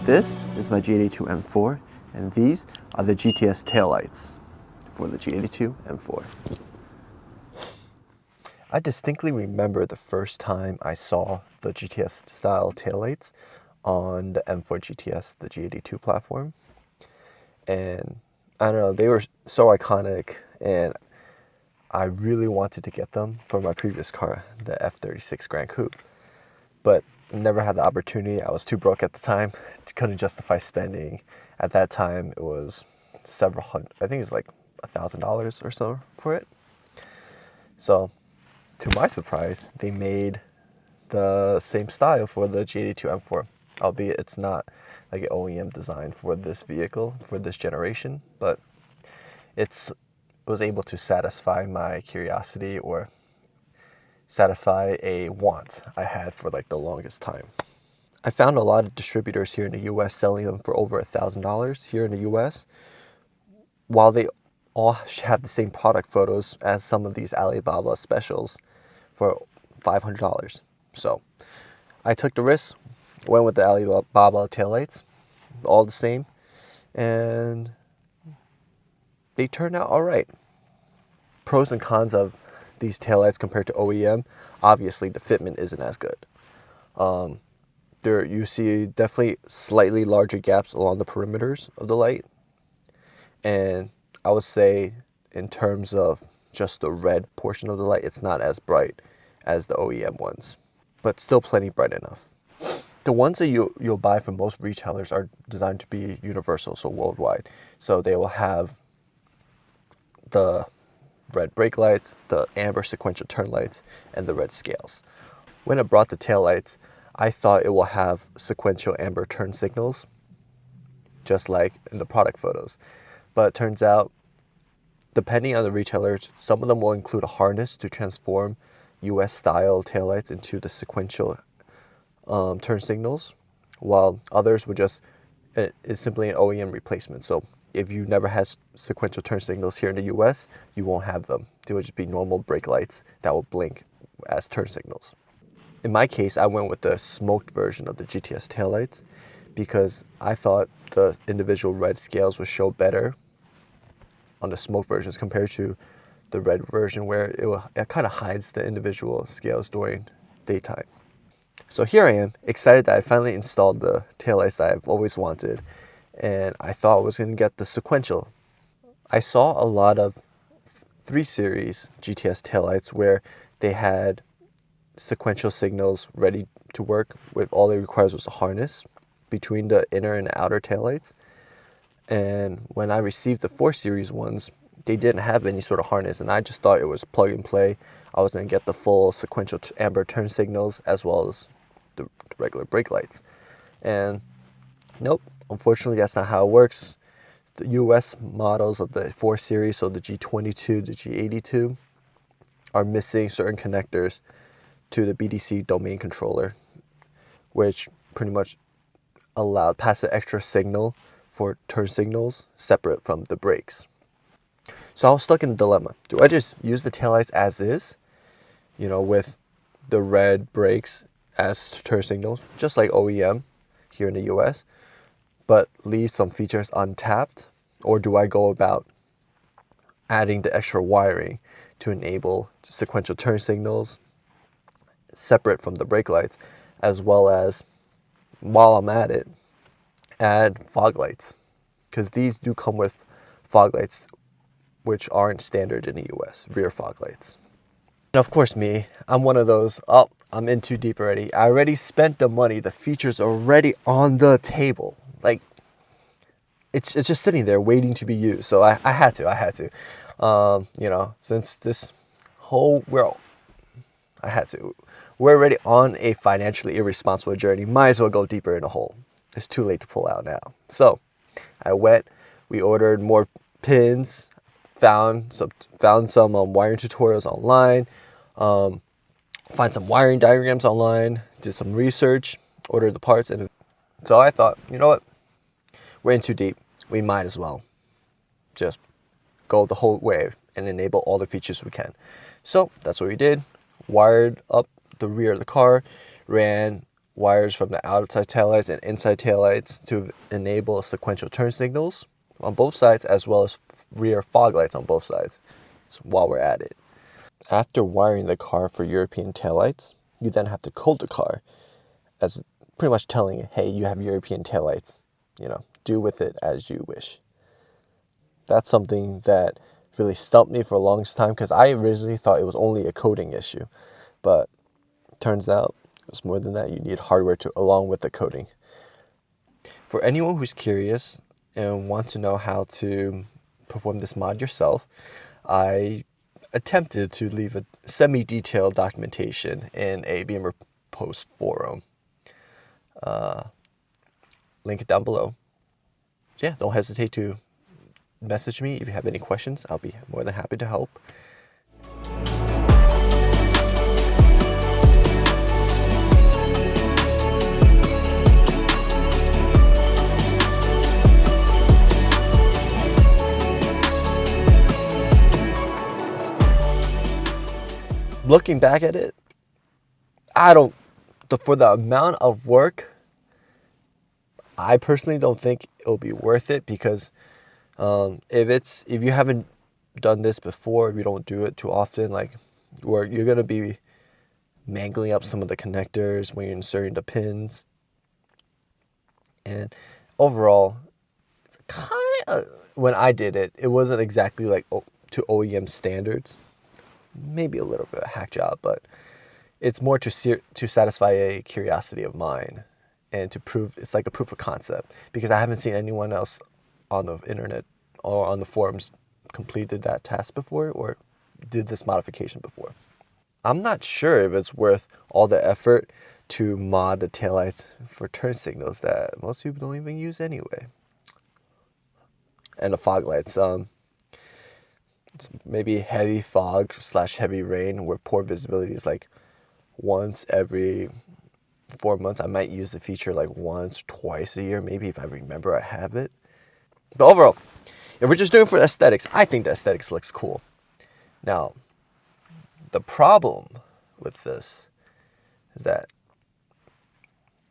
This is my G82 M4, and these are the GTS taillights for the G82 M4. I distinctly remember the first time I saw the GTS style taillights on the M4 GTS, the G82 platform. And I don't know, they were so iconic, and I really wanted to get them for my previous car, the F36 Grand Coupe. But never had the opportunity. I was too broke at the time. Couldn't justify spending. At that time, it was several hundred, I think it was like $1,000 or so for it. So, to my surprise, they made the same style for the G82 M4, albeit it's not like an OEM design for this vehicle, for this generation, but it was able to satisfy my curiosity, or satisfy a want I had for like the longest time. I found a lot of distributors here in the US selling them for over $1,000 here in the US, while they all have the same product photos as some of these Alibaba specials for $500. So I took the risk, went with the Alibaba taillights, all the same, and they turned out all right. Pros and cons of these taillights compared to OEM, obviously the fitment isn't as good. There you see definitely slightly larger gaps along the perimeters of the light, and I would say in terms of just the red portion of the light, it's not as bright as the OEM ones, but still plenty bright enough. The ones that you'll buy from most retailers are designed to be universal, so worldwide. So they will have the red brake lights, the amber sequential turn lights, and the red scales. When I brought the tail lights, I thought it will have sequential amber turn signals, just like in the product photos. But it turns out, depending on the retailers, some of them will include a harness to transform US style taillights into the sequential turn signals, while others would just, it's simply an OEM replacement. So if you never had sequential turn signals here in the US, you won't have them. They would just be normal brake lights that will blink as turn signals. In my case, I went with the smoked version of the GTS taillights because I thought the individual red scales would show better on the smoked versions compared to the red version, where it kind of hides the individual scales during daytime. So here I am, excited that I finally installed the taillights that I've always wanted, and I thought I was going to get the sequential. I saw a lot of 3 Series GTS taillights where they had sequential signals ready to work with, all it requires was a harness between the inner and outer taillights. And when I received the 4 Series ones, they didn't have any sort of harness, and I just thought it was plug and play. I was going to get the full sequential amber turn signals as well as the regular brake lights. And nope, unfortunately that's not how it works. The US models of the 4 Series, so the G22, the G82, are missing certain connectors to the BDC domain controller, which pretty much pass an extra signal for turn signals separate from the brakes. So I was stuck in a dilemma. Do I just use the taillights as is, with the red brakes as turn signals, just like OEM here in the US, but leave some features untapped? Or do I go about adding the extra wiring to enable sequential turn signals separate from the brake lights, as well as, while I'm at it, add fog lights? Because these do come with fog lights, which aren't standard in the US, rear fog lights. And of course me, I'm one of those, I'm in too deep already. I already spent the money, the features are already on the table. Like, it's just sitting there waiting to be used. So I had to. Since this whole world, I had to. We're already on a financially irresponsible journey. Might as well go deeper in the hole. It's too late to pull out now. So we ordered more pins, found some wiring tutorials online, find some wiring diagrams online, did some research, ordered the parts, and so I thought, you know what, we're in too deep. We might as well just go the whole way and enable all the features we can. So that's what we did. Wired up the rear of the car, ran wires from the outside taillights and inside taillights to enable sequential turn signals on both sides, as well as rear fog lights on both sides. So while we're at it, after wiring the car for European taillights, you then have to code the car as pretty much telling it, hey, you have European taillights, do with it as you wish. That's something that really stumped me for a long time, because I originally thought it was only a coding issue, but turns out it's more than that. You need hardware along with the coding. For anyone who's curious and wants to know how to perform this mod yourself, I attempted to leave a semi-detailed documentation in a Bimmerpost forum. Link it down below. Yeah, don't hesitate to message me if you have any questions. I'll be more than happy to help. Looking back at it, for the amount of work, I personally don't think it'll be worth it, because if you haven't done this before, if you don't do it too often, where you're gonna be mangling up some of the connectors when you're inserting the pins, and overall, it's kind of, when I did it, it wasn't exactly to OEM standards. Maybe a little bit of a hack job, but it's more to satisfy a curiosity of mine, and to prove it's like a proof of concept, because I haven't seen anyone else on the internet or on the forums completed that task before or did this modification before. I'm not sure if it's worth all the effort to mod the taillights for turn signals that most people don't even use anyway. And the fog lights, it's maybe heavy fog / heavy rain where poor visibility is once every 4 months. I might use the feature once, twice a year, maybe, if I remember I have it. But overall, if we're just doing it for aesthetics, I think the aesthetics looks cool. Now, the problem with this is that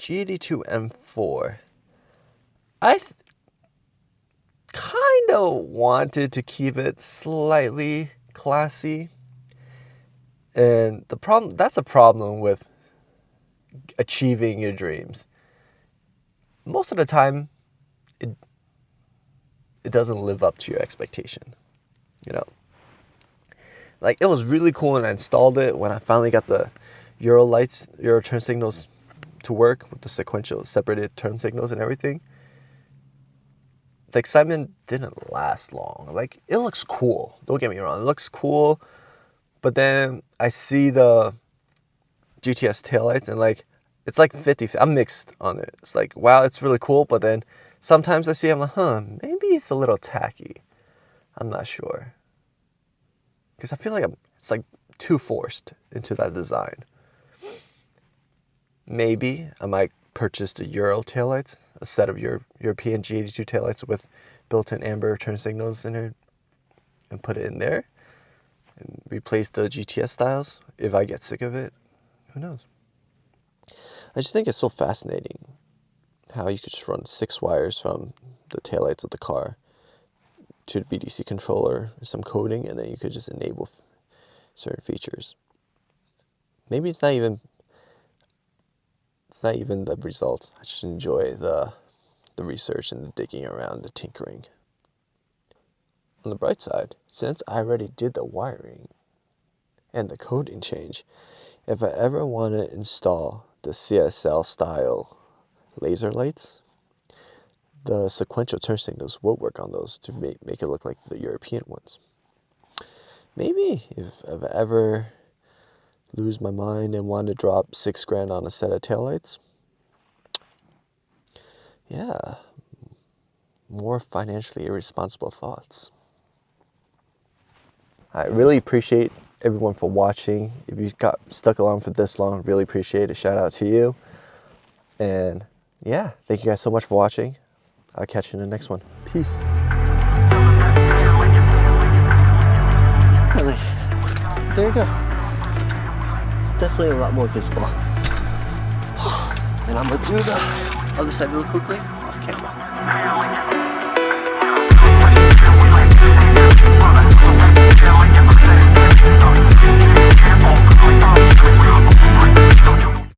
G82 M4, I kind of wanted to keep it slightly classy. And that's a problem with achieving your dreams. Most of the time, it doesn't live up to your expectation. It was really cool when I installed it, when I finally got the Euro turn signals to work with the sequential separated turn signals and everything. The excitement didn't last long. It looks cool. Don't get me wrong. It looks cool. But then I see the GTS taillights and it's 50. I'm mixed on it. It's wow, it's really cool. But then sometimes I see, I'm maybe it's a little tacky. I'm not sure. Because I feel it's too forced into that design. Maybe I might purchase the Euro taillights, a set of European G82 taillights with built-in amber turn signals in it, and put it in there, and replace the GTS styles if I get sick of it. Who knows? I just think it's so fascinating how you could just run 6 wires from the taillights of the car to the BDC controller, some coding, and then you could just enable certain features. Maybe it's not even the result. I just enjoy the research and the digging around, the tinkering. On the bright side, since I already did the wiring and the coding change, if I ever want to install the CSL style laser lights, the sequential turn signals will work on those to make it look like the European ones. Maybe if I ever lose my mind and want to drop $6,000 on a set of taillights, yeah, more financially irresponsible thoughts. I really appreciate everyone for watching. If you got stuck along for this long, really appreciate it. Shout out to you. And yeah, thank you guys so much for watching. I'll catch you in the next one. Peace. There you go. It's definitely a lot more visible. I'm gonna do the other side really quickly off camera.